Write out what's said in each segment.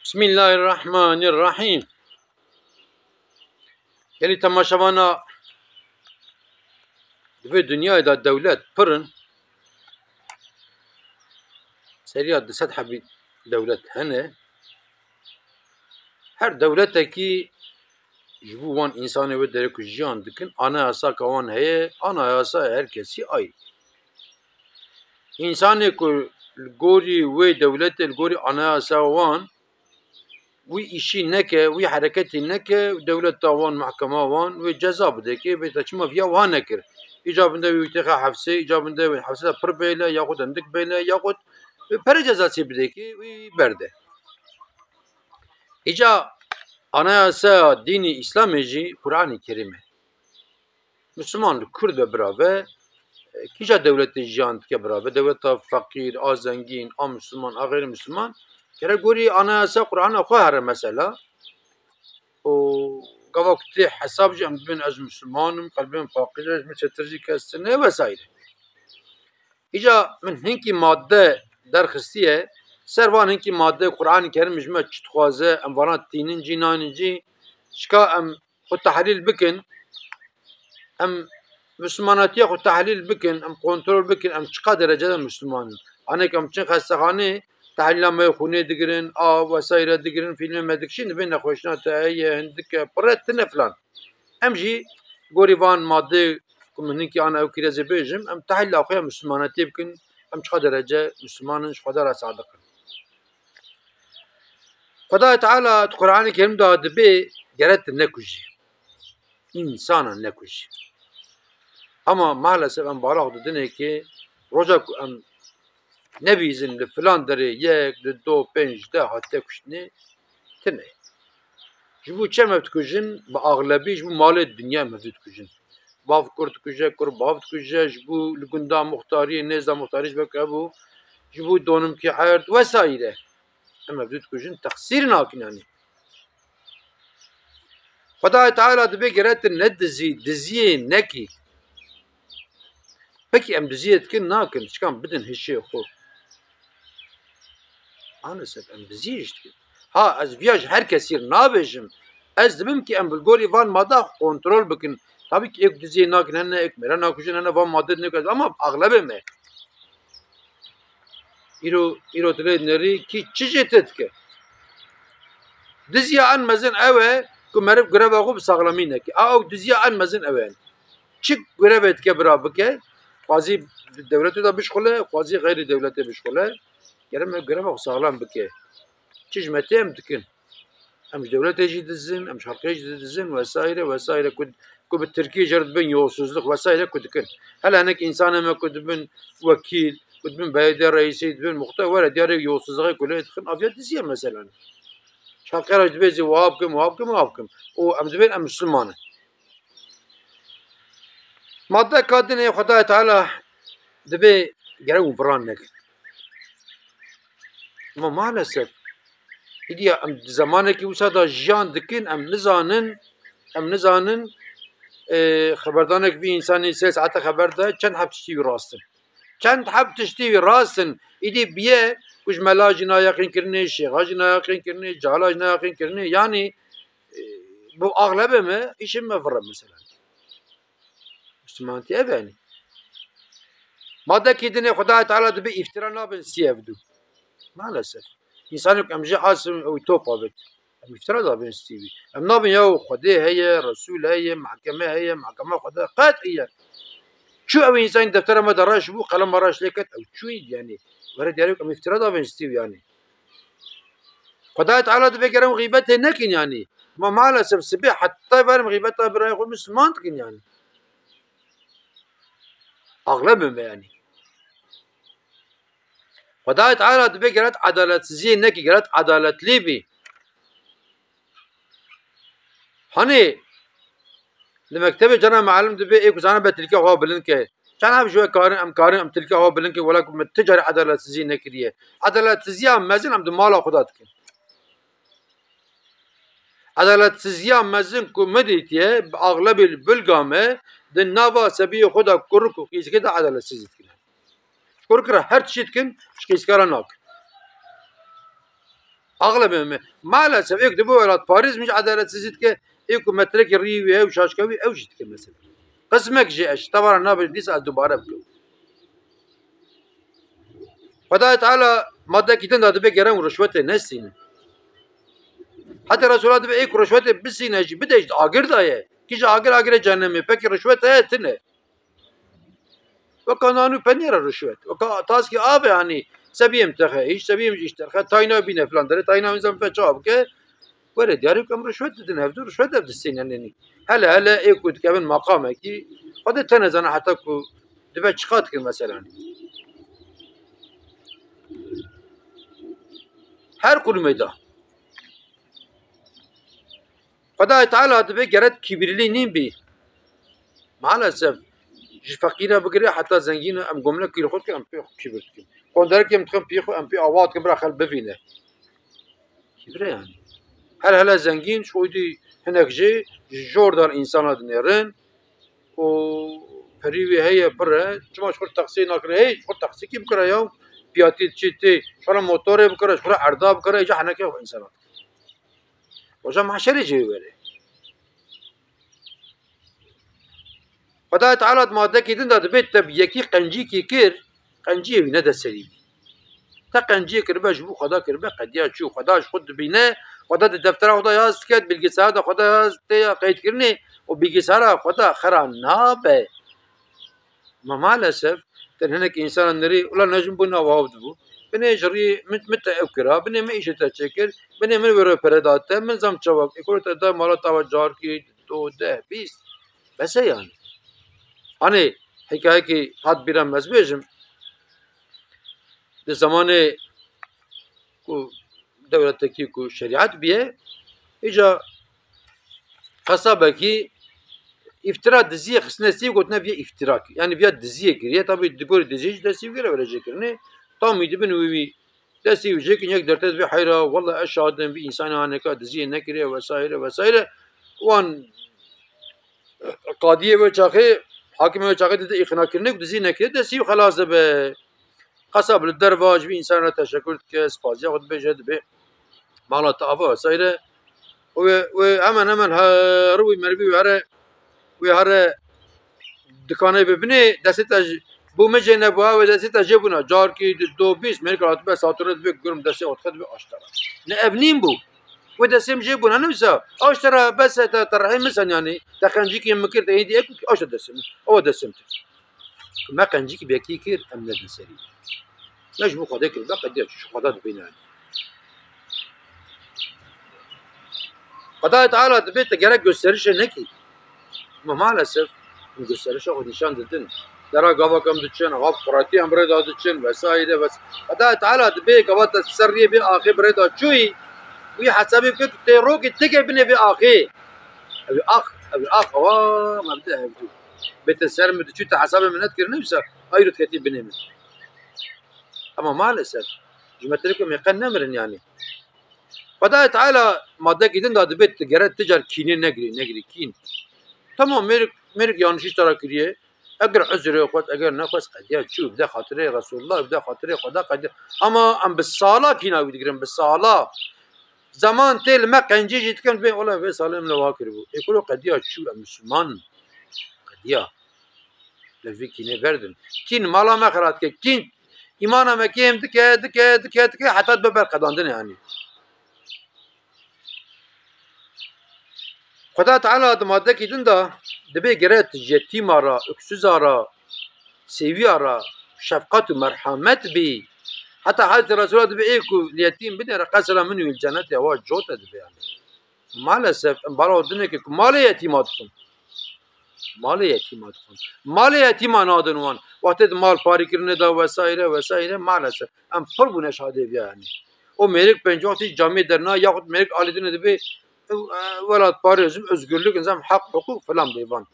بسم الله الرحمن الرحیم. یعنی تماشاوانا دوی دنیای دا دولت پرن سریع دست حبی دولت هنه هر دولت کی جبو وان انسان و داره که جان دکن آنها اسا کوان هی آنها اسا هر کسی آی انسان که گوری و دولت گوری آنها اسا وان وی ایشی نکه وی حرکتی نکه دولت تاوان محکمه وان و جزا بده که بیتا چما فیا وان نکر ایجابنده وی تخا حفظه ایجابنده وی حفظه پر بیله یا خود اندک بیله یا خود پر جزا سی بده که وی برده ایجا آنها اسا دین اسلام جی قرآن کریمه مسلمان کرد براوه کیجا دولت جاند که براوه دولت فقیر آزنگین آ مسلمان آ غیر مسلمان که گوری آنها اسا قرآن خواه هر مثلا و قوقتی حساب جم بین از مسلمانم قلبم فاقیده از مچترجی کستنه وسایل ایجا من هنکی ماده درخستیه سروان هنکی ماده قرآن کریم جمع چتخوازه اموانات تینین جی ناین جی شکا ام خود تحلیل بکن ام مسلماناتی خود تحلیل بکن ام کنترل بکن ام چقا درجه مسلمان آنه که ام چن خستخانه تحلیل ما خونه دگرن وسایل دگرن فیلم مدکشین بین نخوشنات ایه هندک پرت نفلان ام جی گوری وان ماده کمونی که آن او کیرزه بیجم ام تحلیل آخوی مسلماناتی بکن ام چقا درجه مسلمانش خدا را صادقن خدا تعالی قرآن کریم داد به گرت نکوشی انسان نکوشی اما maalesef ام بالاخ دنه که روزا ام نبیزن لفلان داره یک دو پنج ده حتی کشنه تنه جبو چه مفت کشن با اغلبی جبو مال دنیا مفت کشن باف کرد کشه کر باف کشه جبو لگندا مختاری نزا مختاریش بکه بو جبو دونم که حرد وسایره اما مفت کشن تقصیر ناکنانی خدا تعالی دبی گرت دزیه نکی پکی ام دزیت کن ناکن چکم بدن هشه خو maalesef ام دزیشت کن ها از بیاج هر کسی نابجم از دبیم که ام بلگوری وان ماده کنترل بکن tabii ki ek diziye nakin henne ek mera nakuşun henne van madde ne kadar ama ağlabe me iro tele neri ki çiçetet ki diziye an mezin eve ku merif grev ağu sağlamine ki ağu diziye an mezin eve çık grev etke beraber quasi devleti de bişkole quasi gayri devleti bişkole gerem grev ağu sağlam bike çizmetem dikin em devlet ecdizin em şarkı ecdizin vesaire ku Türkiye jerd bin yolsuzluk vesaire kudikin hala anek insana ma kudbin vekil kudbin belediye reisi kudbin muhtar ve diğer yolsuzluğa kule etkin afiyet diziye mesela şarkı ecdibezi vahapkim o em dibin em Müslümanı madde kadine Xuda Teala dibe gerek ufran nekin ama maalesef İdiye em zamanı ki usada jiyan dikin em nizanin خبردانك في إنسان سيس عتا خبر ده چند حب تشتي راستن چند حب تشتي راستن إدي بيه كوش ملا جنا يقين كرني شيخا جنا يقين كرني جالا جنا يقين كرني يعني bu أغلبه ما إيش ما فرق مثلا مسلمانتي أباني ماذا كيدني خدا تعالى دبي افتراء نابن سيفدو maalesef إنسانك أمجي عاصم أو توبا بيت افتراء نابن سيفي أم نابن يو خدي هي رسول هي محكمة خدا قاطعية شو أو إنسان دفتر ما دراش بو قلم مراش لكت أو شو يعني ورد ياريك أم افتراء نابن سيفي يعني خدا تعالى دبي كرم غيبته نكن يعني ما maalesef سبي حتى يفرم غيبته براي يقول مسلمان تكن يعني أغلبهم يعني خدا تعالى دبي كرت عدالة زين نكي كرت عدالة ليبي hani المكتب جنا معلم دبي إيه كزانا بتلقى هو بلنكه كان هم شوية كارن أم تلقى هو بلنكه ولا كم تجار عدالة زين نكريه عدالة زين مزين أم دمالا خدات كن عدالة زين مزين كمديتيه بأغلب البلغامة دننافا سبيه خدا كركو كيس كده عدالة زين كن كركره هر شيء كن شكيس كارناك اغلب maalesef ek de bu velat Paris mi adaletsizlik ke ek metrek rivi ev şaşkavi ev jit ke mesela. Kısmek je eş tabara nabil dis az dubara bku. Fada Teala madde kitin da be geren rüşvete nesin. Hatta Resulullah be ek rüşvete bisine ji bir de agir da ye. Ki agir cehennemi peki rüşvete etine. Ve kanunu penira rüşvet. Ve tas ki abi hani sebiyem tehe hiç sebiyem işter. Tayna bine falan dere tayna insan feçab ke böyle diyarı kem rüşvet dedin evde rüşvet evde sinenini. Hele ekut kevin makame ki hadi tenezana hatta ku dibe çıkat ki mesela. Her kulmeda. Fada Teala dibe geret kibirliğinin bir. Maalesef fakire bigire hatta zengin am gomle ki khod ke am pe kibir ki. Kondar ki mtkham pi am pe avat ke bra khal bevine. Kibre yani. Hele zengin şuydu henekci jordan insana dinerin o perivi heye bره çma şkur taksi nakre hey şkur taksi ki bkara ya piyati çiti şura motor bkara şura arda bkara ja hanake insana. Oja mahşeri cevere. Fada Teala madde kedin da bet tabyeki qanci ki kir qanci ne de seri. Ta qanci kirbe bu xada kirbe qadiya çu xada xud bine خدا دفتر خدا یاز کرد bilgisayar da خدا یاز te kayıt kirni o bilgisayara خدا خرا nabe ma maalesef tenhenek insanları ulan necm bu navavd bu beni jri mit evkira beni me işe çekir beni men vero peredatte men zam çavak ekolta da mala tavacar ki to de biz bese yani hani hikaye ki had biram mezbejim de zamanı ku devletteki ku şeriat biye ica kasabaki iftira diziye kısnesi gotne bir iftirak yani bir diziye giriyor tabi digor diziye desiye göre vereceklerini tam idi ben uvi desiye verecek inek dertez bir hayra vallahi aşağıdan bir insan aneka diziye ne giriyor vesaire vesaire wan qadiye ve çakı hakime ve çakı dedi ikna kirnek diziye ne giriyor desiye خلاص be kasab dervaj bir insana teşekkür ke spazya khud bejed be mala tafa vesaire ve hemen ruvi mervi ve hare dükkanı bebine destek bu mecene bu ve destek cebuna car ki do bis merkat be satırı be görüm destek otkat be aştara ne evnim bu ve desem cebuna ne mesela aştara bes terhim mesela yani takanci ki mekir de hediye aştara desem o desem ما kanci ki beki kir emne deseri mecbu kadar ki bak diye şu kadar bina Fada Teala de gerek gösterişe ne ki ama maalesef gösterişe o nişan dedin dara gavakam düşen hap prati amre da düşen vesaire ves Fada Teala de gavat serriye bir ahir bre da çuy ve hasabi ki terok teke bine bir ahir abi va mabda hevdu bet ser mi düşü hasabi minnet kirne mesela ayrı ketib bine mi ama maalesef cümletleri mekan nemirin yani Fada Teala madde gidin da bet geret ticar kine negri kin tamam merik yanlış iş tarak kiriye eğer özür yok eğer ne kos qadiya çu bda hatire Resulullah bda hatire Xuda qadiya ama am bisala kina bidigirim bisala zaman tel me qanci jitken be ola ve salim la vakir bu ekolo qadiya çu Müslüman qadiya levi kine verdin kin mala mekrat ke kin imana mekem dike hatta beber kazandın yani Xuda Teala madde gidin da dibe geret yetim ara, öksüz ara, sevi ara, şefkat ve merhamet bi. Hatta Hazreti Resulullah dibe eku yetim bine rakasala minü il cennet ya va jota dibe yani. Maalesef baro dine ki mali yetim adkun. Mali yetim anadın wan. Vakti mal pari kirne da vesaire maalesef. Am pır bu neşade yani. O merik pencoti cami derna yahut merik alidine dibe velat parizm özgürlük insan hak hukuk falan divan.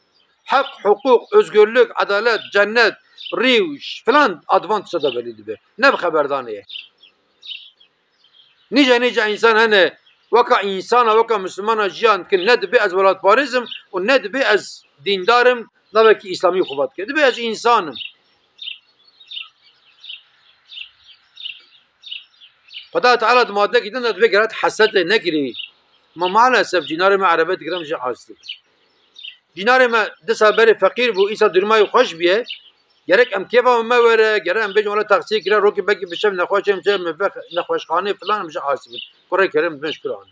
Hak hukuk özgürlük adalet cennet riş falan advantajı da belli be. Ne haberdaniye. Nice insan hani vaka insana vaka Müslümana cihan ki ne de az velat parizm o ne de az dindarım ne belki İslami kuvvet ki de az insanım. خدا تعالی ماده کیدن داد بگرد حسد نگیری ما maalesef جنار ما عربت گرم جه حاصل جنار ما دست بر فقیر بو ایسا درمای خوش بیه gerek em keva me were gerek em bejim wala taksiye kira roki belki bişem nexweşem çe nexweşxane falan bize hasibin Kur'an-ı Kerim bineş Kur'an'ı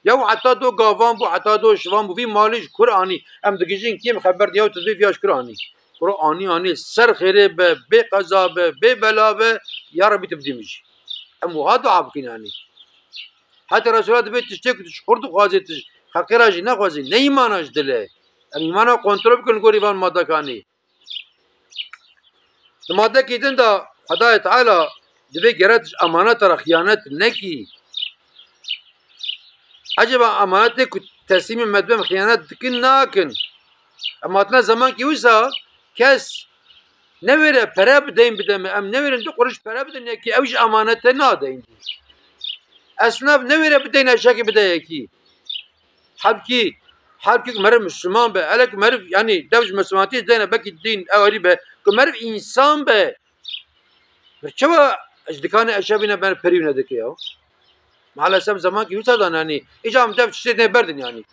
ya hatta do gavan bu hatta do şivan bu vi maliş Kur'an'ı em digijin kim haber diye tedbir yaş Kur'an'ı Kur'an'ı ani ser xire be qaza be bela be ya Rabbi tebdimiş em hada abkin yani hatta Resulullah be tiştek tişkurdu gazet hakirajı ne gazi ne imanaj dile em imana kontrol kılın goriban madakani ماده کیدن دا خدای تعالی دبی گرد امانت را خیانت نکی عجب امانت کو تسلیم مدبم خیانت دکن ناکن اما اتنا زمان کی وسا کس نوره پره بدین بدم ام نورن دو قرش پره بدین کی اوج امانت نه دین اسناف نوره بدین اشکی بدای کی حبکی مر مسلمان به الک مر یعنی دوج مسلمانتی دینه بکی دین اوری به کمرف انسان به چرا اجدکان اشابینا بر پریونه دکی یا maalesef zaman ki yusa yani icam dev çiçeği ne berdin yani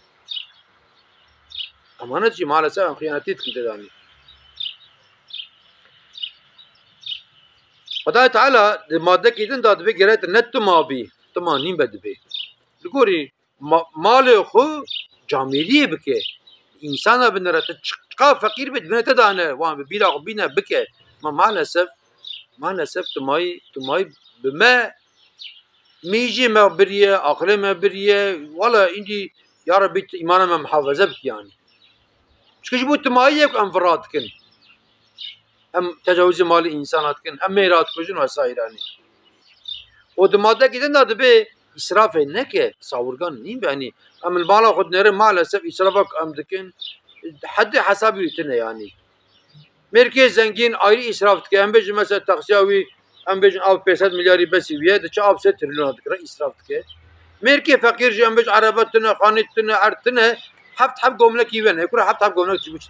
amanetçi maalesef hıyaneti etkiledi yani Xudai Teala madde kidin da dibe geret net mabi tamanin bedibe Ligori mali xu camiliye bike insana binrete çıka fakir bit binete dane wan bila bina bike ma maalesef tumay bime miji me biriye akle me biriye valla indi ya Rabbi imana me muhafaza bik yani çünkü bu tumay yok enfirat kin em tecavüz mali insanat kin em merat kujun vesaire yani o madde gidin de dibe israf ne ki savurgan değil yani em bala khud nere maalesef israfak em dikin haddi hesabı yutine yani merkez zengin ayrı israf ki em bejin mesela taksiyavi em bejin av 500 milyarı besiviye de çab 7 trilyon dikra israf ki merkez fakir ji em bej arabatına khanetine artine haft gomlek yivene kura haft gomlek çibuç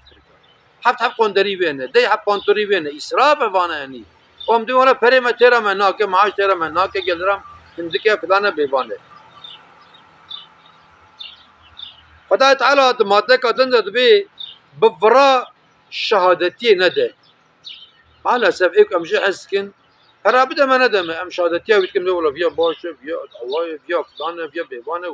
haft kondari vene de haft kontori vene israf vana yani om diyorlar pere me tera me na ke maaş tera me na ke gelram indike filana bebane Xudai Teala madde kadın da bir bıvra şehadetiye ne de maalesef ilk amca eskin herabı da ne deme em şehadetiye bitkim de ola ya başı ya Allah ya falan ya bebane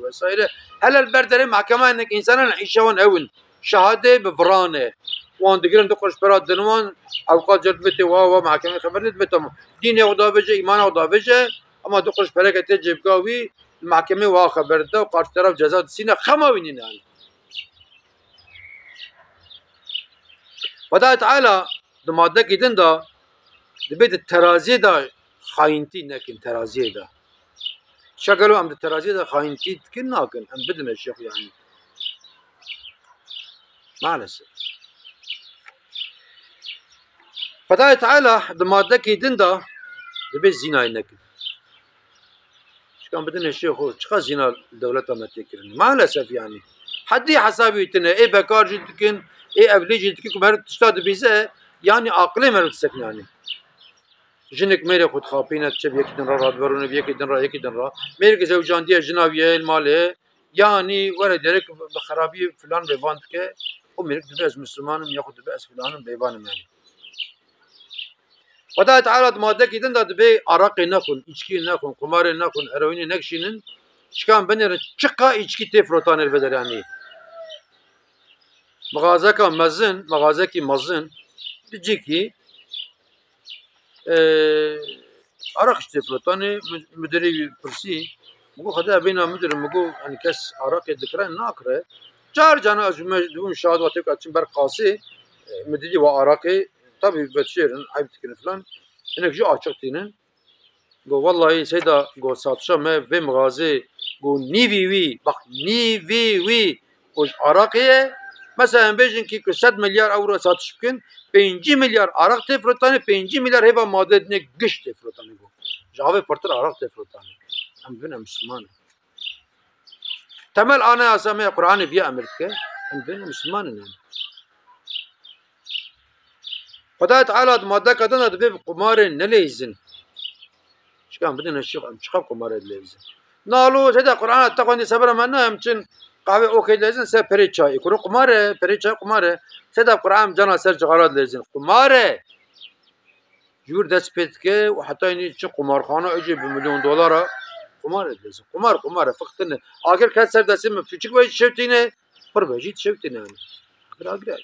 vesaire helal berdere mahkeme ennek insanın işavan evin şehade bıvrane وان دیگران تو خوش برات دنوان اوقات جد بته و محکمه خبر ند بته دین خدا بجه ایمان خدا بجه اما تو خوش برای که جبگاوی محکمه و خبر ده و قارش طرف جزا سینه خما وینین يعني خدای تعالی د ماده کیدن دا د بیت ترازی دا خاینتی نکن ترازی دا شکلو ام د ترازی دا خاینتی کن نکن ام بدون شیخ يعني maalesef Xudai Teala di madde kîdin da dibe zînayê nekin. Şikan bidin eşê xwe çiqa zîna dewleta me tê kirin. Maalesef yani. Heddî hesabî tune ê bekar jî dikin, ê evlî jî dikin ku mer tişta dibîze yani aqilê mer disekin yani. Jinek mêrê xwe dixapîne çe yekî din ra radverûne yekî din ra mêreke zewcandiye jinaviye malê yani were derek bi xerabî filan bêvan dike o mêrek dibe ez Müslümanım ya xwe dibe ez filanım bêvanım yani. Xudai Teala madde kidin da dibe arakê nekun, içkî nekun, kumarê nekun, heroînê nekşînin şikan binêre çiqa içkî tê firotanê veder yani. Mağazekî mezin dicikî arak işte firotanê müdürê pirsî Migo xwedê bêhna müdürüm migo hani kes arakê dikire nakire çar cana ez dibûm şahid ve têk açim ber qasê müdürî ve arakê tabii betşêrin ayıp dikirin falan hinek jî açık tînin go vallahi seyda go satışa me vê mixazê go nîvî wî bak nîvî wî goj arakê mesela em bêjin ki 100 milyar euro satış bikin 5 milyar arak tê firotanê 5 milyar hêva madde dine giş tê firotanê go ji avê pirtir arak tê firotanê em bine Müslümanın temel anayasa me Kur'anê viya emir dike em bine Müslümanın yani Xudai Teala madde kadın da dibe kumarê nelêzin شكان بدنا الشيخ أم شخاب قمار لازم نالو هذا قرآن تقولني صبر ما نام شن قهوة أوكي لازم سه بريد شاي يكون قمارة بريد شاي قمارة هذا قرآن جانا سر جغارات لازم قمارة جور دست بيتك وحتى إني شو قمار خانة أجي $1,000,000 قمار لازم قمار فقط إنه آخر كسر دسم في شيء وين شفتينه بربع جيت شفتينه أنا أقرأ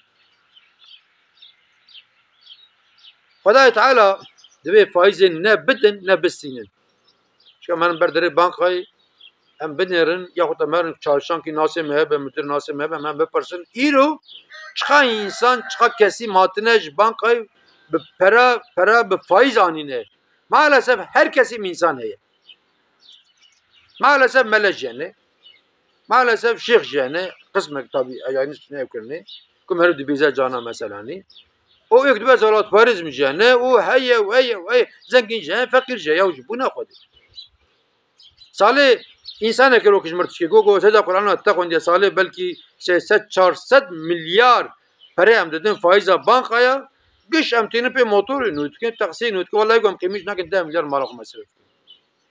خدای تعالی دبی فایز نه بدن نه بستینن شو من برداری بانک های هم بنرن یا خود امرن چارشان کی ناسه مهبه متر ناسه مهبه من بپرسن ایرو چقا انسان چقا کسی ماتنش بانک های به para به فایز آنینه maalesef her kesim insan هي maalesef melek yani maalesef şeyh yani kısmek tabi yani ne yapıyorne kum her dibize cana mesela ni o ekdübe zalat fariz mi yani o hayye ve zengin yani fakir ya bu ne kadar Salih insan eker o kişmert ki go seda Kur'an'a takon diye Salih belki 400 milyar para hem dedim faiza bankaya güç emtini pe motoru nutke taksi nutke vallahi gom kıymış nakin 10 milyar malak masraf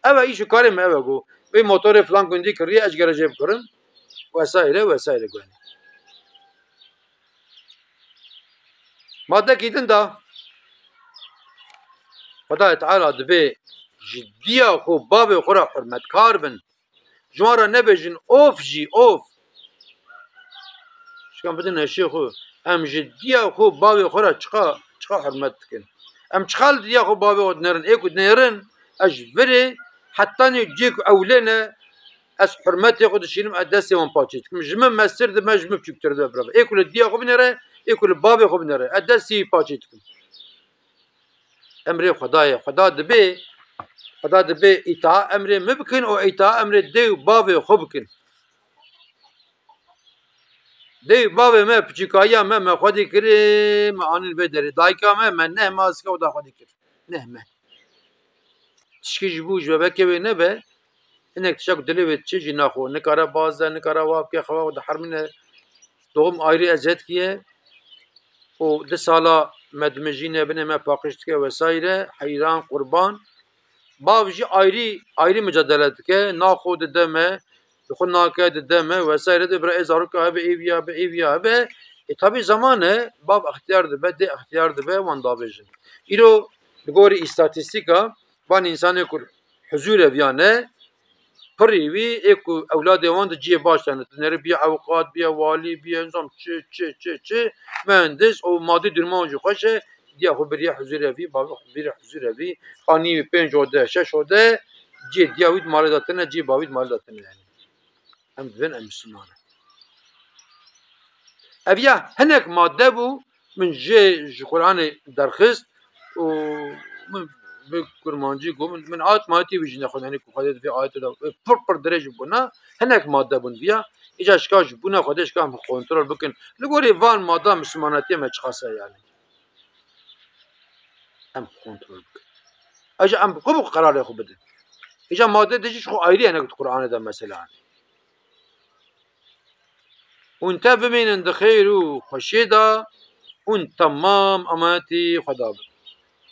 eve işi karim eve go ve motoru falan gündi kırıya ecgara cep kırın vesaire güni madde gidin da Xudaya Teala dibe jiddiya xo babê xwe re hurmetkar bin ji wan re nebêjin of jî of şikan bidin eşê xwe em jiddiya xwe bavê xwe re çiqa hurmet dikin em çiqa li diya xwe bavê xwe dinerin ê ku dinerin ez ji virê hettanê cê ku ewlê ne ez hurmetê xwe dişînim ez destê wan paçê dikim ji min mestir dime ji min biçûktir dibe birave ê ku li diya xwe binêre ê ku li bavê xwe binêre ez destê wî paçê dikim emrê Xwedayê Xweda dibe îtaa emrê me bikin û îtaa emrê dê û bavê xwe bikin dê û bavê me piçîkayiya me xwedî kirê me anîn vê derê dayika me neh me asika weda xwedî kir neh me tişkî ji bo ji bebekê wê nebe hinek tişa ku dilê wê diçe jî naxwe nikare baze nikare wa bike xewa xwe dihirmîne doğum ayrî eziyetkiye û di sala me dimijîne binê me paqij dike vesaire heyran qurban bav jî ayrî mücadele dike naxwe dide me xwe nake dide me vesaire de bira ê zaroka hebe êviya hebe tabi zaman e bav ixtiyar dibe dê ixtiyar dibe wan dabêjin îro li gorî îstatîstîka van însanê ku huzûr eviyane pirî wî ê ku ewladê wan di ciyê baş tane dinêre biya ewqat biya walî biya nizam çi mühendis û madî dûrman jî xweş e diya xwe biriya huzûr evî bavê xwe biriya huzûr evî xanî wî 5 ode 6 ode ciyê diya wî malê datine ciyê bavî malê datine yani em dibin em Müslüman ev ya hinek madde bû min ji Qur'anê derxist û min bi kurmancî got min ayet mayetî wî jî nexwin henî ku Xwedê di vê ayetê de pir dirêj bûna hinek madde bûn viya îca şika ji bûna Xwedê şika em kontrol bikin li gorî van madda Müslümanetiyê me çiqase yani em kontrol bikin îca em xwe bi qerarê xwe bidin îca madde de jî ji xwe ayrî hinek di Qur'anê de mesela hûn te bimînin di xêr û xweşiyê de hûn temam emanetî Xweda bin